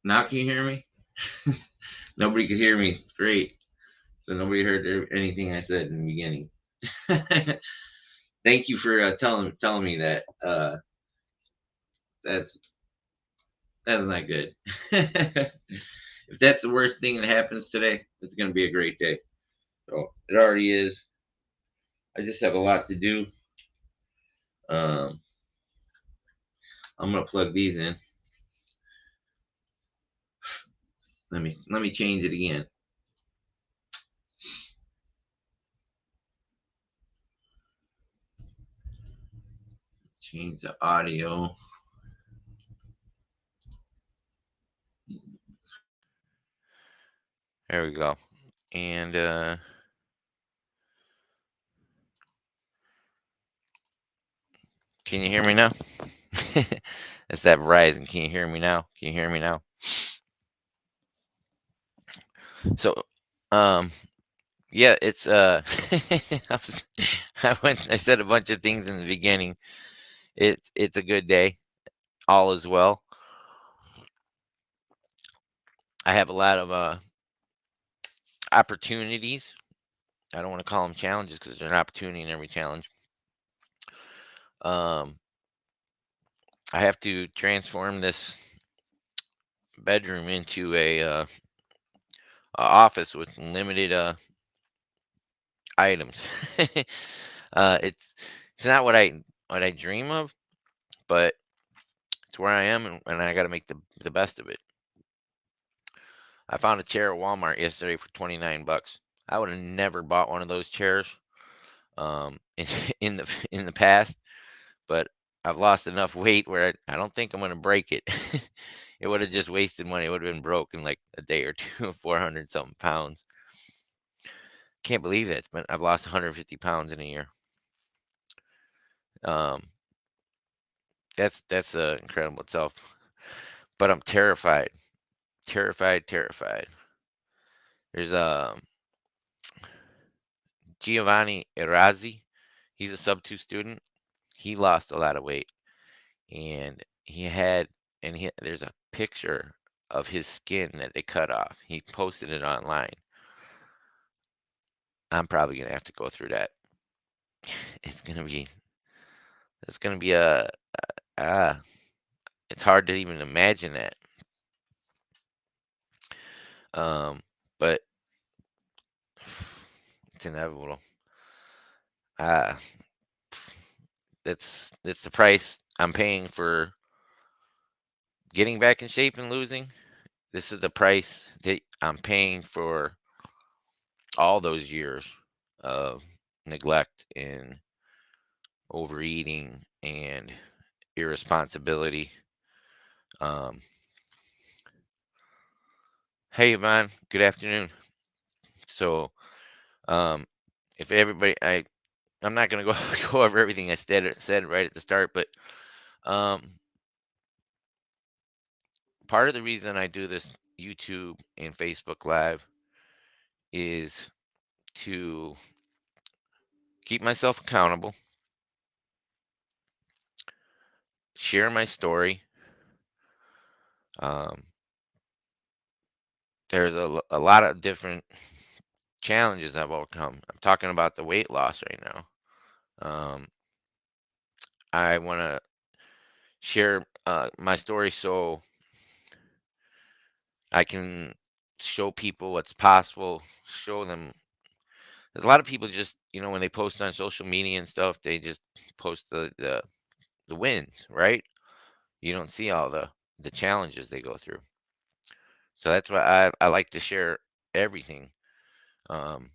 Now can you hear me? Nobody could hear me. Great. So nobody heard anything I said in the beginning. Thank you for telling me that. That's that's not good. If that's the worst thing that happens today, it's going to be a great day. So it already is. I just have a lot to do. Um, I'm gonna plug these in. Let me change it again. Change the audio. There we go. And can you hear me now? It's that Verizon. Can you hear me now? Can you hear me now? So, um, yeah, it's I, was, I said a bunch of things in the beginning. It's a good day. All is well. I have a lot of opportunities. I don't want to call them challenges because there's an opportunity in every challenge. Um, I have to transform this bedroom into a office with limited items. It's not what I dream of, but it's where I am, and I got to make the best of it. I found a chair at Walmart yesterday for $29. I would have never bought one of those chairs in, in the past, but I've lost enough weight where I don't think I'm going to break it. It would have just wasted money. It would have been broke in like a day or two, 400 something pounds. Can't believe it, but I've lost 150 pounds in a year. Um, that's incredible itself. But I'm terrified, terrified, terrified. There's Giovanni Erazzi. He's a sub two student. He lost a lot of weight, and he had there's a picture of his skin that they cut off. He posted it online. I'm probably gonna have to go through that. It's gonna be it's gonna be ah. It's hard to even imagine that. But it's inevitable. Ah, that's the price I'm paying for getting back in shape and losing. This is the price that I'm paying for all those years of neglect and overeating and irresponsibility. Um, hey, Yvonne, good afternoon. So, um, if everybody, I'm not gonna go go over everything I said right at the start, but um, part of the reason I do this YouTube and Facebook Live is to keep myself accountable, share my story. Um, there's a lot of different challenges I've overcome. I'm talking about the weight loss right now. Um, I want to share my story so I can show people what's possible, show them. There's a lot of people just, when they post on social media and stuff, they just post the wins, right? You don't see all the challenges they go through. So that's why I like to share everything. Um,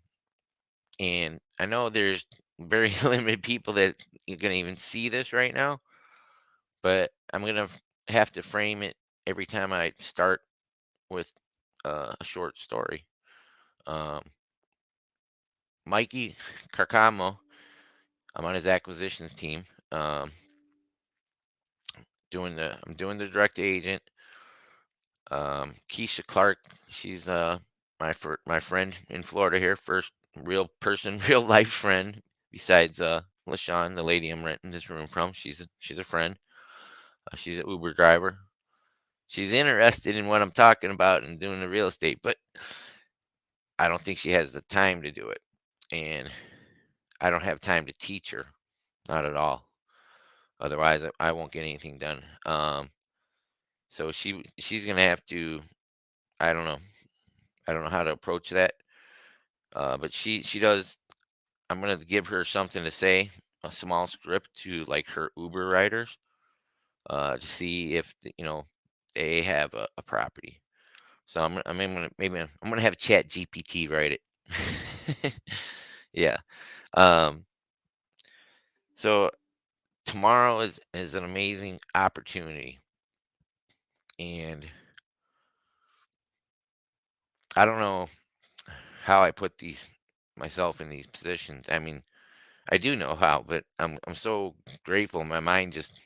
and I know there's very limited people that are gonna even see this right now, but I'm gonna have to frame it every time I start with a short story. Um, Mikey Carcamo, I'm on his acquisitions team. I'm doing the direct agent. Keisha Clark, she's my friend in Florida here, first real person, real life friend besides LaShawn, the lady I'm renting this room from. She's a friend. She's an Uber driver. She's interested in what I'm talking about and doing the real estate, but I don't think she has the time to do it. And I don't have time to teach her, not at all. Otherwise, I won't get anything done. So she's gonna have to. I don't know. I don't know how to approach that. But she does. I'm gonna give her something to say, a small script to like her Uber riders, to see if they have a property. So I'm gonna have Chat GPT write it. Yeah. Um. So tomorrow is an amazing opportunity, and I don't know how I put these myself in these positions. I mean, I do know how, but I'm so grateful. My mind just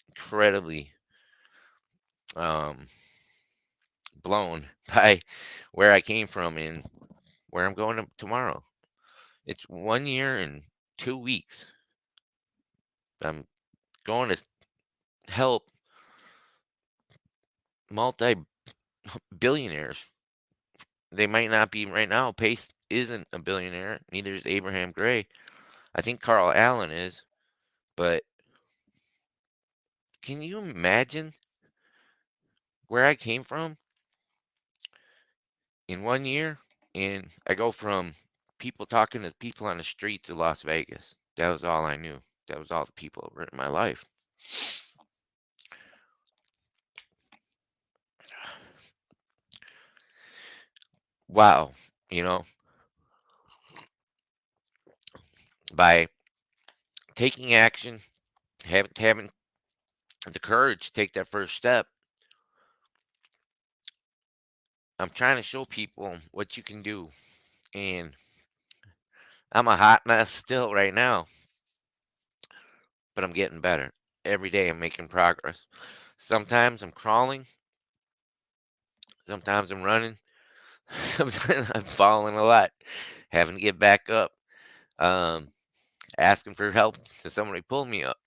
incredibly um blown by where I came from and where I'm going tomorrow. It's 1 year and 2 weeks. I'm going to help multi-billionaires. They might not be right now. Pace isn't a billionaire. Neither is Abraham Gray. I think Carl Allen is. But can you imagine where I came from in 1 year? And I go from people talking to people on the streets of Las Vegas. That was all I knew. That was all the people that were in my life. Wow. You know, by taking action, having the courage to take that first step, I'm trying to show people what you can do. And I'm a hot mess still right now, but I'm getting better. Every day I'm making progress. Sometimes I'm crawling, sometimes I'm running, sometimes I'm falling a lot, having to get back up, um, asking for help to somebody pull me up.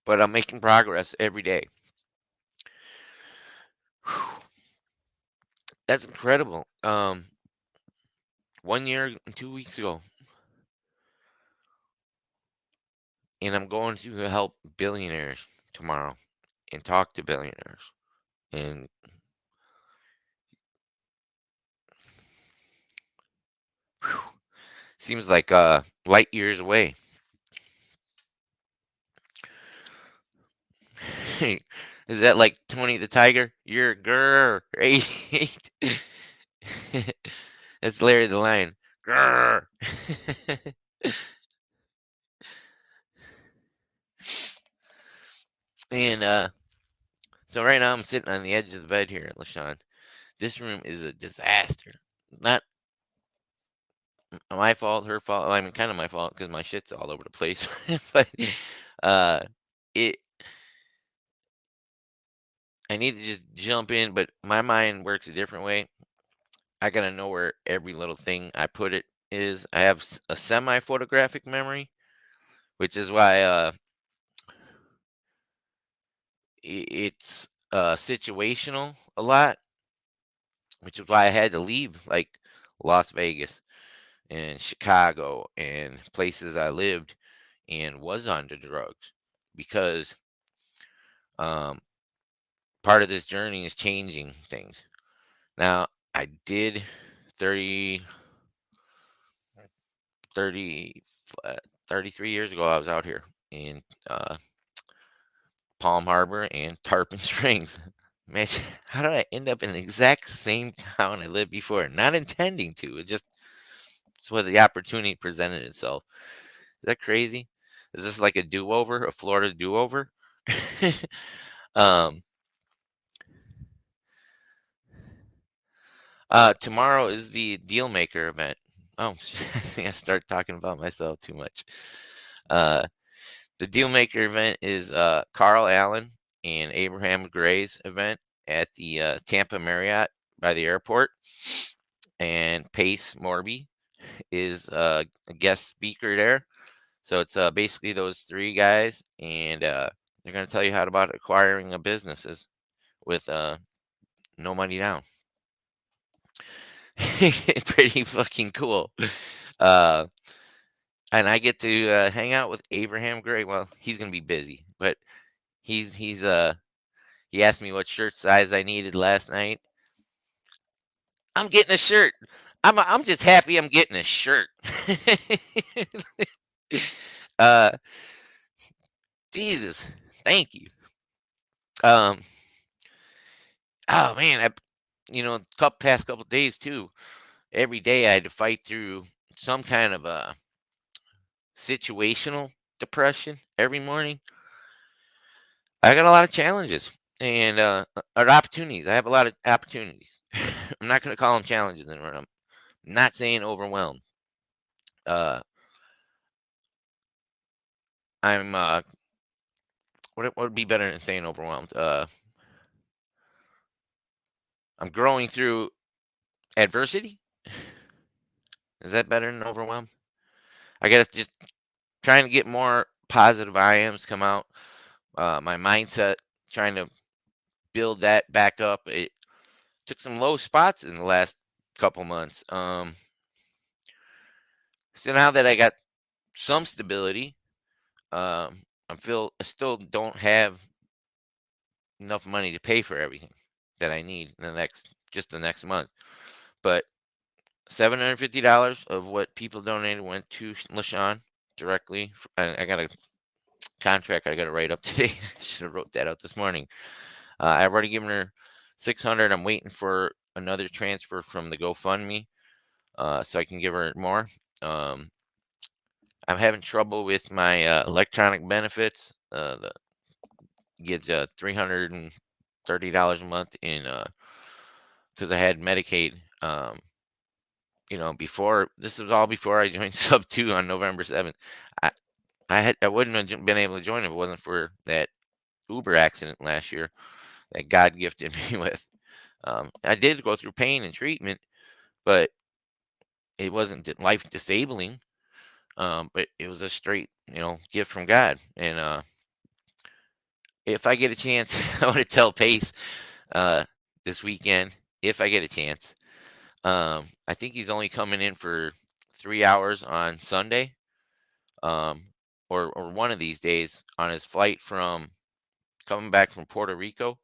But I'm making progress every day. Whew, that's incredible. 1 year and 2 weeks ago, and I'm going to help billionaires tomorrow and talk to billionaires. And whew, seems like light years away. Is that like Tony the Tiger? You're great. That's Larry the Lion. Grr. And so right now I'm sitting on the edge of the bed here, LaShawn. This room is a disaster. Not my fault, her fault. Well, I mean, kind of my fault because my shit's all over the place. But uh, it I need to just jump in, but my mind works a different way. I gotta know where every little thing I put it is. I have a semi-photographic memory, which is why it's situational a lot, which is why I had to leave like Las Vegas and Chicago and places I lived and was on the drugs because um, part of this journey is changing things. Now, I did 30, 30, 33 years ago, I was out here in Palm Harbor and Tarpon Springs. Man, how did I end up in the exact same town I lived before? Not intending to. It's where the opportunity presented itself. Is that crazy? Is this like a do-over, a Florida do-over? um, Tomorrow is the Deal Maker event. Oh, I think I start talking about myself too much. Uh, the Deal Maker event is Carl Allen and Abraham Gray's event at the Tampa Marriott by the airport. And Pace Morby is a guest speaker there. So it's basically those three guys and They're going to tell you how about acquiring a businesses with no money down. Pretty fucking cool. Uh, and I get to hang out with Abraham Gray. Well, he's gonna be busy, but he's he asked me what shirt size I needed last night. I'm getting a shirt. I'm just happy I'm getting a shirt. uh, Jesus, thank you. Um, oh man, past couple days too. Every day I had to fight through some kind of a situational depression every morning. I got a lot of challenges and or opportunities. I have a lot of opportunities. I'm not going to call them challenges anymore. I'm not saying overwhelmed. Uh, I'm what would be better than saying overwhelmed? I'm growing through adversity. Is that better than overwhelmed? I got to just trying to get more positive IMs come out. My mindset, trying to build that back up. It took some low spots in the last couple months. So now that I got some stability, I still don't have enough money to pay for everything that I need in the next month. But $750 of what people donated went to LaShawn directly. I got a contract I got to write up today. Should have wrote that out this morning. I've already given her 600. I'm waiting for another transfer from the GoFundMe, so I can give her more. Um, I'm having trouble with my electronic benefits. The Gets $330 a month in because I had Medicaid. Before this was all before I joined Sub Two on November 7th. I I wouldn't have been able to join if it wasn't for that Uber accident last year that God gifted me with. I did go through pain and treatment, but it wasn't life disabling. But it was a straight, gift from God. And if I get a chance, I want to tell Pace uh, this weekend if I get a chance. I think he's only coming in for 3 hours on Sunday, um, or one of these days on his flight from coming back from Puerto Rico.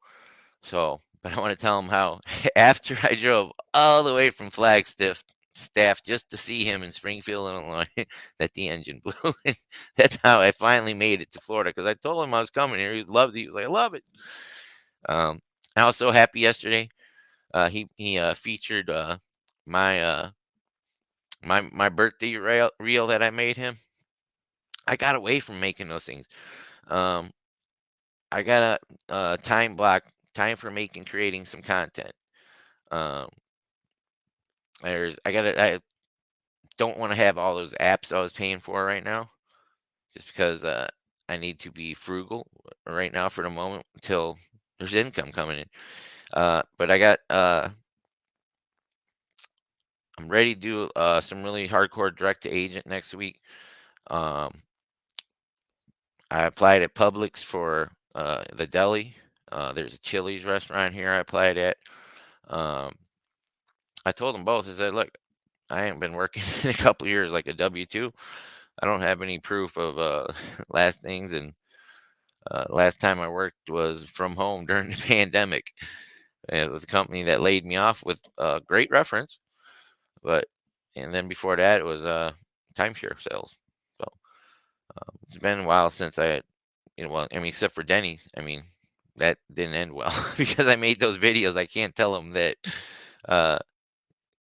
So, but I want to tell him how after I drove all the way from Flagstaff staff just to see him in Springfield, Illinois, that the engine blew. And that's how I finally made it to Florida because I told him I was coming here. He loved it. He was like, I love it. Um, I was so happy yesterday. He featured my my birthday reel that I made him. I got away from making those things. Um, I got a time for creating some content. Um, I don't want to have all those apps I was paying for right now, just because I need to be frugal right now for the moment until there's income coming in. But I'm ready to do some really hardcore direct to agent next week. Um, I applied at Publix for the deli. There's a Chili's restaurant here I applied at. Um, I told them both. I said, look, I haven't been working in a couple years like a W-2. I don't have any proof of last things. And last time I worked was from home during the pandemic. It was a company that laid me off with a great reference. But, and then before that, it was timeshare sales. So it's been a while since well, I mean, except for Denny's. I mean, that didn't end well because I made those videos. I can't tell them that, uh,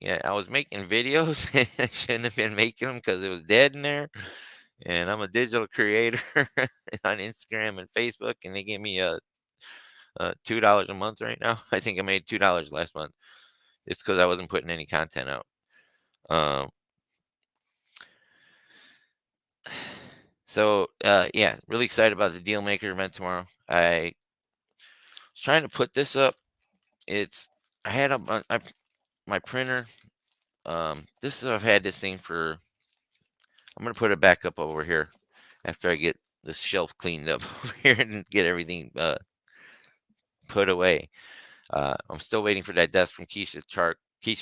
yeah, I was making videos and I shouldn't have been making them because it was dead in there. And I'm a digital creator on Instagram and Facebook, and they gave me $2 a month right now. I think I made $2 last month. It's because I wasn't putting any content out. Um, yeah, really excited about the Deal Maker event tomorrow. I was trying to put this up. It's I had my printer. I've had this thing for. I'm gonna put it back up over here after I get this shelf cleaned up over here and get everything put away. I'm still waiting for that desk from Keisha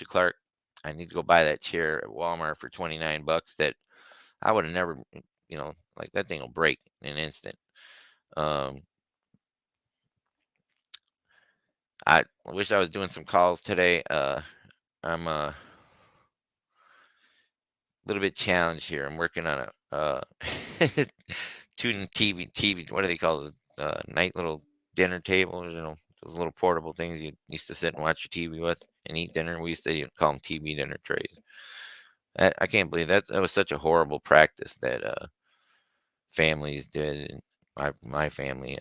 Clark. I need to go buy that chair at Walmart for 29 bucks. That I would have never, like that thing will break in an instant. Um, I wish I was doing some calls today. I'm a little bit challenged here. I'm working on a tuning TV. What do they call it? Night little dinner table. Those little portable things you used to sit and watch your TV with and eat dinner. We used to call them TV dinner trays. I can't believe that was such a horrible practice that families did. And my family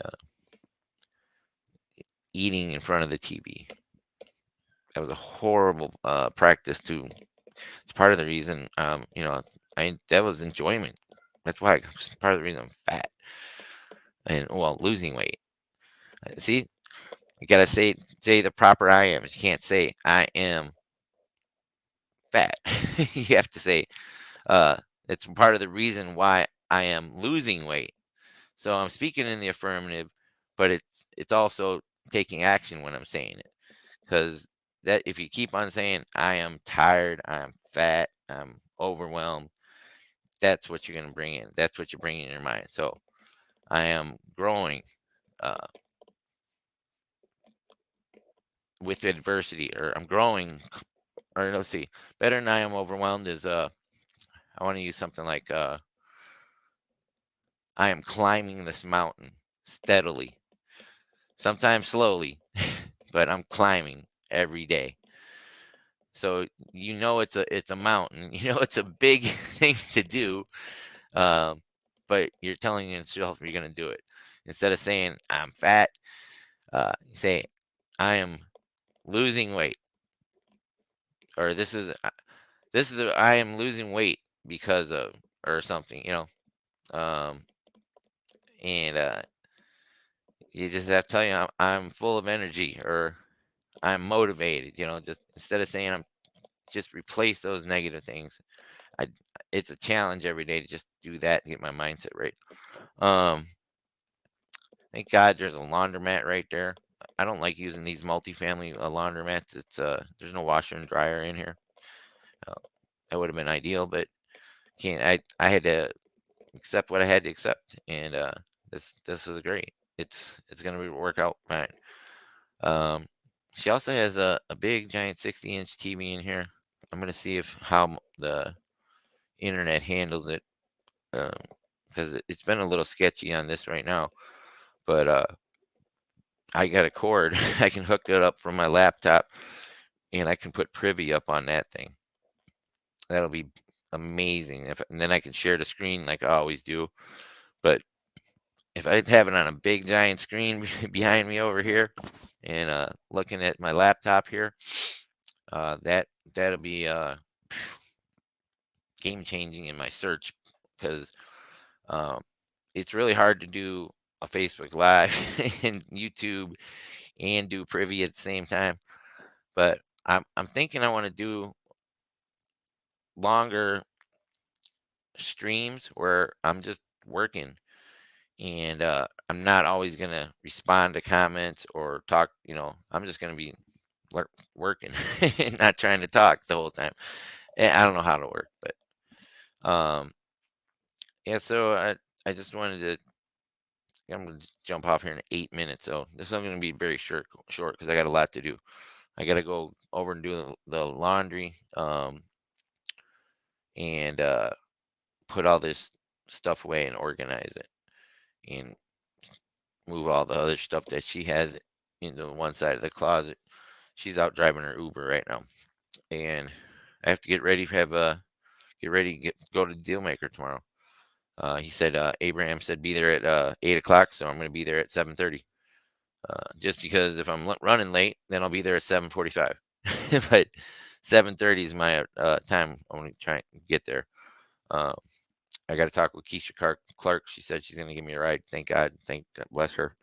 eating in front of the TV. That was a horrible practice too. It's part of the reason, I that was enjoyment. That's why it's part of the reason I'm fat and well losing weight. See, you gotta say the proper I am. You can't say I am fat. You have to say uh, it's part of the reason why I am losing weight. So I'm speaking in the affirmative, but it's also taking action when I'm saying it. Because that if you keep on saying I am tired, I'm fat, I'm overwhelmed, that's what you're gonna bring in. That's what you're bringing in your mind. So I am growing uh, with adversity, or I'm growing, or let's see, better than I am overwhelmed is I want to use something like I am climbing this mountain steadily, sometimes slowly, but I'm climbing every day. So it's a mountain. It's a big thing to do, um, but you're telling yourself you're going to do it. Instead of saying I'm fat, you say I am losing weight, or I am losing weight because of or something. Um, and you just have to tell you I'm full of energy or I'm motivated. Just instead of saying I'm just replace those negative things. I It's a challenge every day to just do that and get my mindset right. Um, Thank God there's a laundromat right there. I don't like using these multifamily laundromats. There's no washer and dryer in here. Uh, that would have been ideal, but can't. I had to accept what I had to accept, and this is great. It's gonna work out fine. Um, she also has a big giant 60-inch TV in here. I'm gonna see if how the internet handles it because it's been a little sketchy on this right now. But I got a cord. I can hook it up from my laptop, and I can put Privy up on that thing. That'll be amazing. And then I can share the screen like I always do. But if I have it on a big giant screen behind me over here, and looking at my laptop here, that'll be game changing in my search because um, it's really hard to do a Facebook Live and YouTube and do Privy at the same time. But I'm thinking I want to do longer streams where I'm just working and I'm not always gonna respond to comments or talk. I'm just gonna be working and not trying to talk the whole time. And I don't know how to work, but yeah. So I just wanted to. I'm gonna jump off here in 8 minutes, so this is gonna be very short because I got a lot to do. I gotta go over and do the laundry, and put all this stuff away and organize it, and move all the other stuff that she has into one side of the closet. She's out driving her Uber right now, and I have to get ready to go to Dealmaker tomorrow. He said Abraham said be there at 8 o'clock, so I'm going to be there at 7:30. Just because if I'm running late, then I'll be there at 7:45. But 7:30 is my time. I'm going to try and get there. Uh, I got to talk with Keisha Clark. She said she's going to give me a ride. Thank God. Thank God, bless her.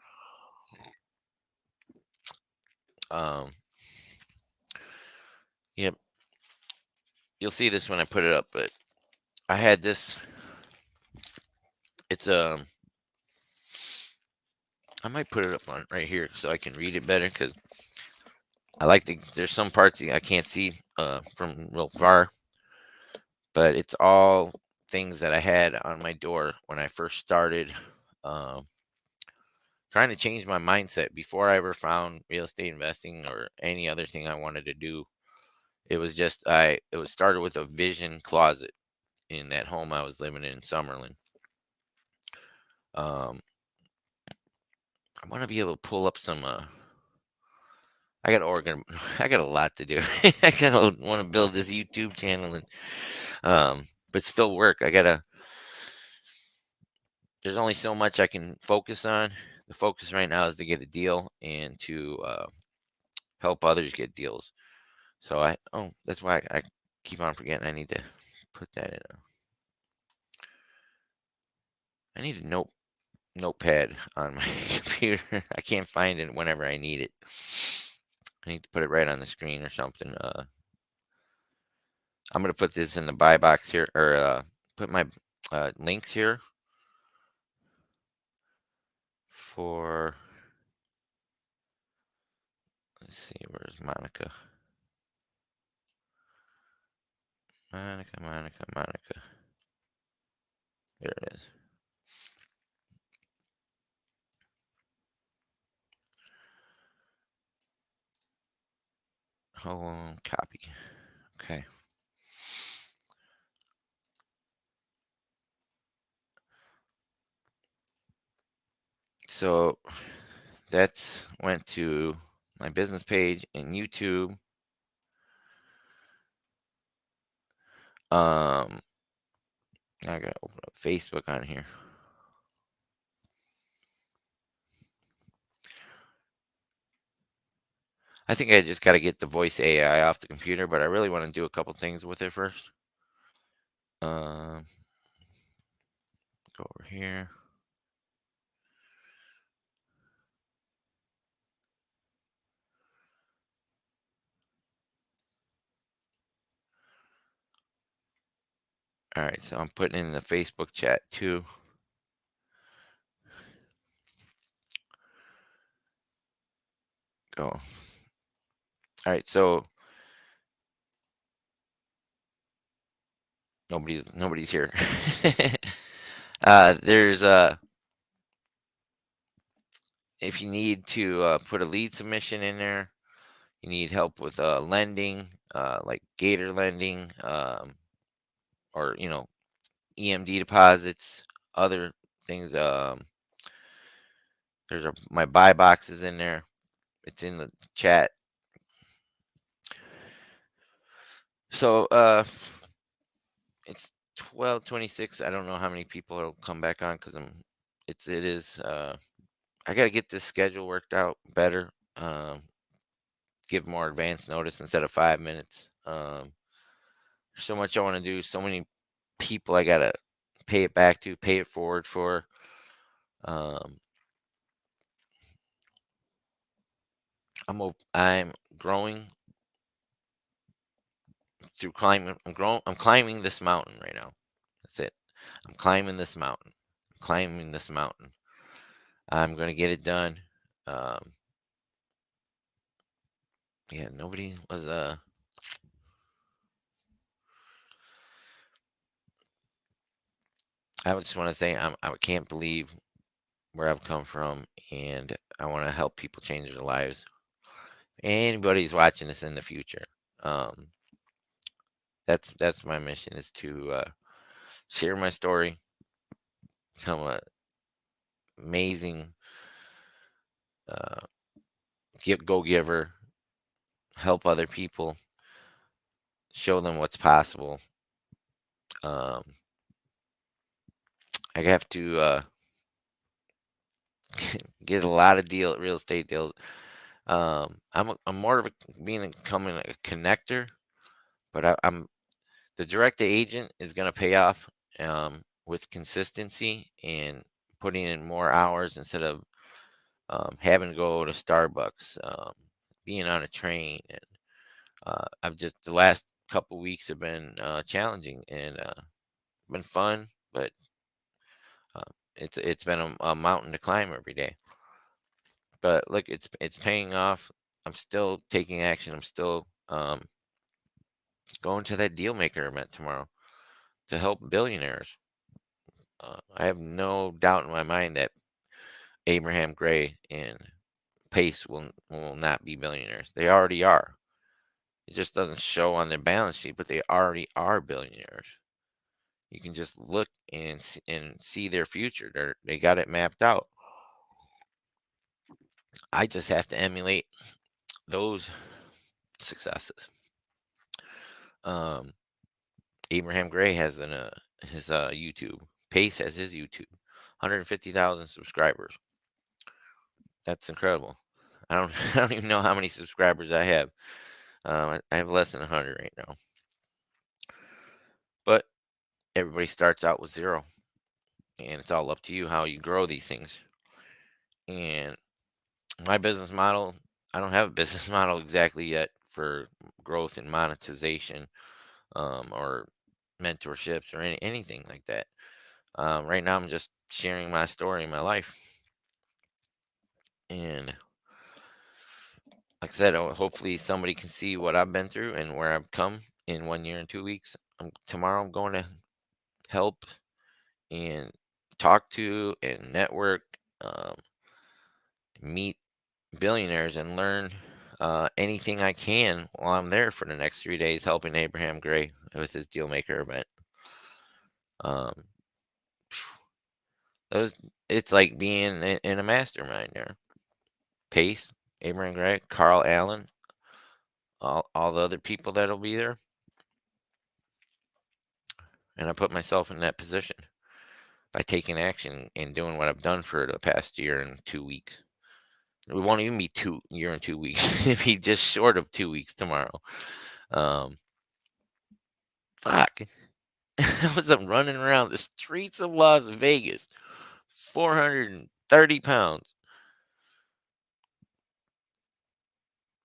Um, yep. You'll see this when I put it up, but I had this. It's I might put it up on right here so I can read it better because I like the. There's some parts I can't see from real far, but it's all things that I had on my door when I first started um, trying to change my mindset before I ever found real estate investing or any other thing I wanted to do. It was just it was started with a vision closet in that home I was living in Summerlin. Um, I want to be able to pull up some. I got organ. I got a lot to do. I gotta want to build this YouTube channel and but still work. I gotta. There's only so much I can focus on. The focus right now is to get a deal and to help others get deals. So that's why I keep on forgetting. I need to put that in. I need a notepad on my computer. I can't find it whenever I need it. I need to put it right on the screen or something. I'm gonna put this in the buy box here, or put my links here for. Let's see, where's Monica? Monica. There it is. Oh, copy. Okay. So that's went to my business page and YouTube. Now I gotta open up Facebook on here. I think I just gotta get the voice AI off the computer, but I really want to do a couple things with it first. Um, go over here. All right, so I'm putting in the Facebook chat too. Go. All right, so nobody's here. There's if you need to put a lead submission in there, you need help with lending, like Gator lending, or EMD deposits, other things. My buy box is in there. It's in the chat. So it's 12:26. I don't know how many people will come back on because it is I got to get this schedule worked out better. Give more advance notice instead of 5 minutes. So much I want to do. So many people I gotta pay it back to, pay it forward for. Um, I'm growing through climbing. I'm climbing this mountain right now. That's it. I'm climbing this mountain. Climbing this mountain. I'm gonna get it done. Um, yeah, nobody was. I just want to say I can't believe where I've come from, and I want to help people change their lives. Anybody's watching this in the future. Um, that's my mission is to share my story, become a amazing uh, go giver, help other people, show them what's possible. Um, I have to get a lot of real estate deals. I'm more of becoming a connector, but I'm the direct to agent is going to pay off with consistency and putting in more hours instead of having to go to Starbucks, being on a train, and I've just the last couple weeks have been challenging and been fun, but uh, it's been a mountain to climb every day. But look, it's paying off. I'm still taking action. I'm still going to that deal maker event tomorrow to help billionaires. I have no doubt in my mind that Abraham Gray and Pace will not be billionaires. They already are. It just doesn't show on their balance sheet, but they already are billionaires. You can just look and see their future. They got it mapped out. I just have to emulate those successes. Um, Abraham Gray has his YouTube. Pace has his YouTube. 150,000 subscribers. That's incredible. I don't I don't even know how many subscribers I have. I have less than 100 right now. But everybody starts out with zero, and it's all up to you how you grow these things. And my business model, I don't have a business model exactly yet for growth and monetization, or mentorships or anything like that. Right now, I'm just sharing my story, my life, and like I said, hopefully somebody can see what I've been through and where I've come in 1 year and 2 weeks. Tomorrow, I'm going to help and talk to and network, meet billionaires, and learn anything I can while I'm there for the next 3 days, helping Abraham Gray with his Dealmaker event. Um, those it's like being in a mastermind there. Pace, Abraham Gray, Carl Allen, all the other people that'll be there, and I put myself in that position by taking action and doing what I've done for the past year and 2 weeks. It won't even be 2 year and 2 weeks. It'll be just short of 2 weeks tomorrow. Um, fuck. I was running around the streets of Las Vegas, 430 pounds,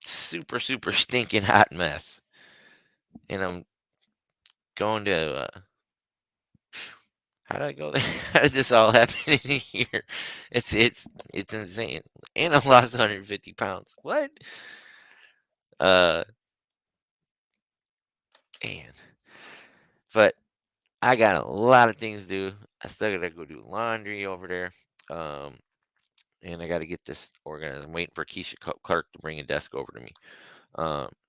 super, super stinking hot mess. And I'm going to, how did I go there? How did this all happen in a year? It's insane. And I lost 150 pounds. What? Uh, man. But I got a lot of things to do. I still gotta go do laundry over there. Um, and I gotta get this organized. I'm waiting for Keisha Clark to bring a desk over to me.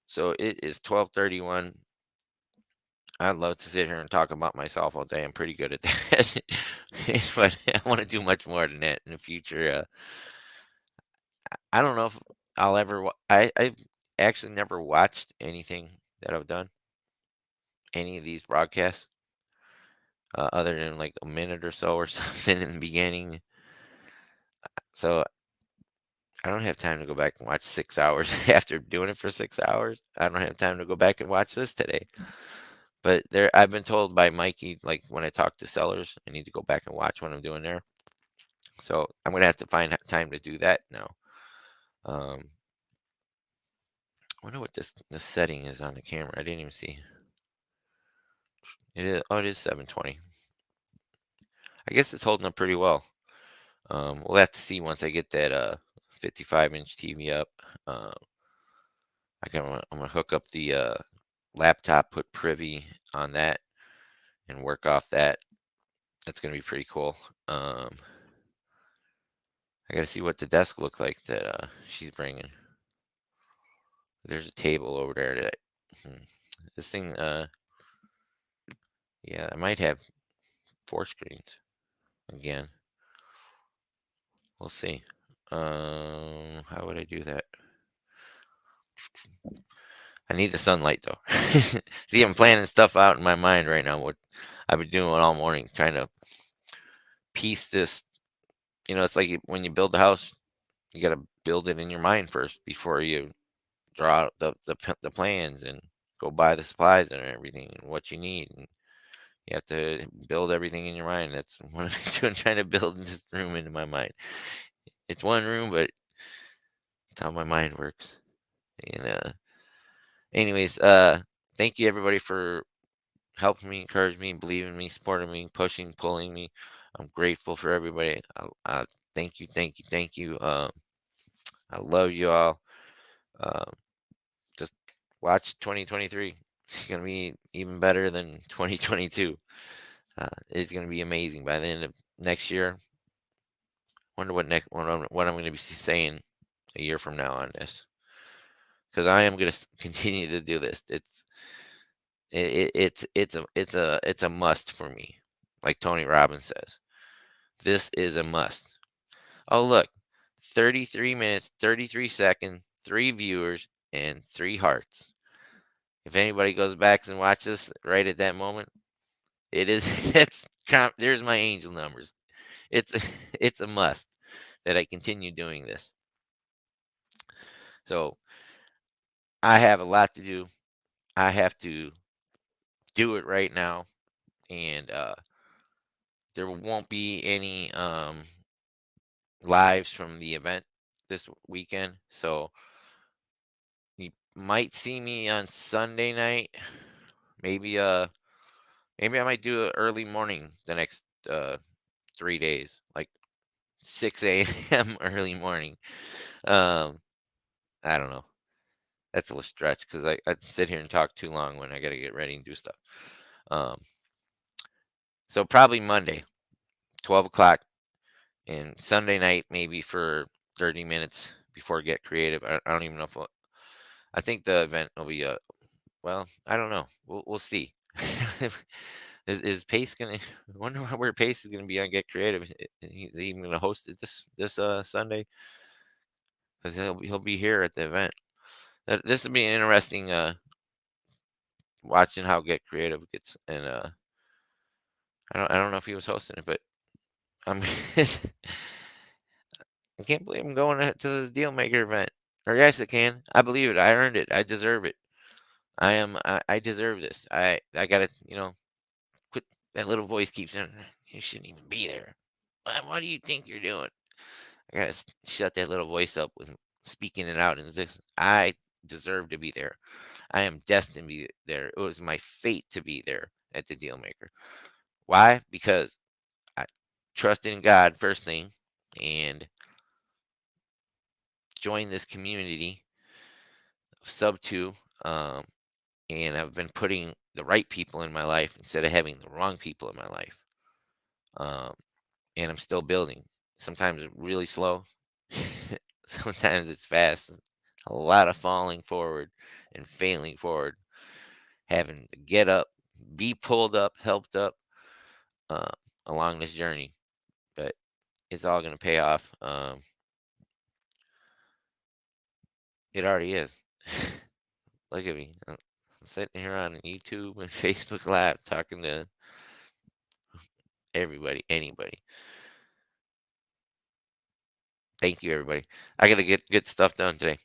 So it is 12:31. I'd love to sit here and talk about myself all day. I'm pretty good at that, but I want to do much more than that in the future. I don't know if I'll ever. I've actually never watched anything that I've done, any of these broadcasts, other than like a minute or so or something in the beginning. So I don't have time to go back and watch 6 hours after doing it for 6 hours. I don't have time to go back and watch this today. But there, I've been told by Mikey, like when I talk to sellers, I need to go back and watch what I'm doing there. So I'm gonna have to find time to do that now. I wonder what this setting is on the camera. I didn't even see. It is. Oh, it is 720. I guess it's holding up pretty well. We'll have to see once I get that 55-inch TV up. Uh, I'm gonna hook up the laptop, put Privy on that, and work off that. That's gonna be pretty cool. I gotta see what the desk looks like that she's bringing. There's a table over there that hmm, this thing. Yeah, I might have 4 screens again. We'll see. How would I do that? I need the sunlight though. See, I'm planning stuff out in my mind right now. What I've been doing all morning, trying to piece this. It's like when you build a house, you got to build it in your mind first before you draw out the plans and go buy the supplies and everything and what you need. And you have to build everything in your mind. That's what I'm doing, trying to build this room into my mind. It's one room, but it's how my mind works. And anyways, thank you everybody for helping me, encouraging me, believing in me, supporting me, pushing, pulling me. I'm grateful for everybody. Thank you, thank you, thank you. I love you all. Um, just watch 2023. It's gonna be even better than 2022. It's gonna be amazing by the end of next year. Wonder what I'm gonna be saying a year from now on this, because I am gonna continue to do this. It's a must for me. Like Tony Robbins says, this is a must. Oh look, 33 minutes, 33 seconds, 3 viewers, and 3 hearts. If anybody goes back and watches right at that moment, it is there's my angel numbers. It's it's a must that I continue doing this. So I have a lot to do. I have to do it right now, and there won't be any lives from the event this weekend. So you might see me on Sunday night. Maybe maybe I might do it early morning the next 3 days, like 6 a.m. early morning. Um, I don't know. That's a little stretch because I'd sit here and talk too long when I got to get ready and do stuff. Um, so probably Monday, 12 o'clock, and Sunday night maybe for 30 minutes before Get Creative. I don't even know if I think the event will be well, I don't know. We'll see. Is Pace gonna? I wonder where Pace is gonna be on Get Creative. He's even gonna host it this Sunday, because he'll be here at the event. This will be an interesting watching how Get Creative gets, and I don't know if he was hosting it, but I'm I can't believe I'm going to this deal maker event. Or yes, I can. I believe it. I earned it. I deserve it. I deserve this. I gotta quit. That little voice keeps saying you shouldn't even be there. What do you think you're doing? I gotta shut that little voice up with speaking it out. And this, I deserve to be there. I am destined to be there. It was my fate to be there at the deal maker. Why? Because I trusted in God first thing, and joined this community of sub two. Um, and I've been putting the right people in my life instead of having the wrong people in my life. Um, and I'm still building. Sometimes it's really slow. Sometimes it's fast. A lot of falling forward and failing forward, having to get up, be pulled up, helped up uh, along this journey. But it's all going to pay off. It already is. Look at me. I'm sitting here on YouTube and Facebook Live talking to everybody, anybody. Thank you, everybody. I got to get good stuff done today.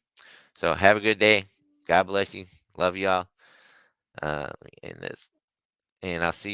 So have a good day. God bless you. Love y'all. Let me end this. And I'll see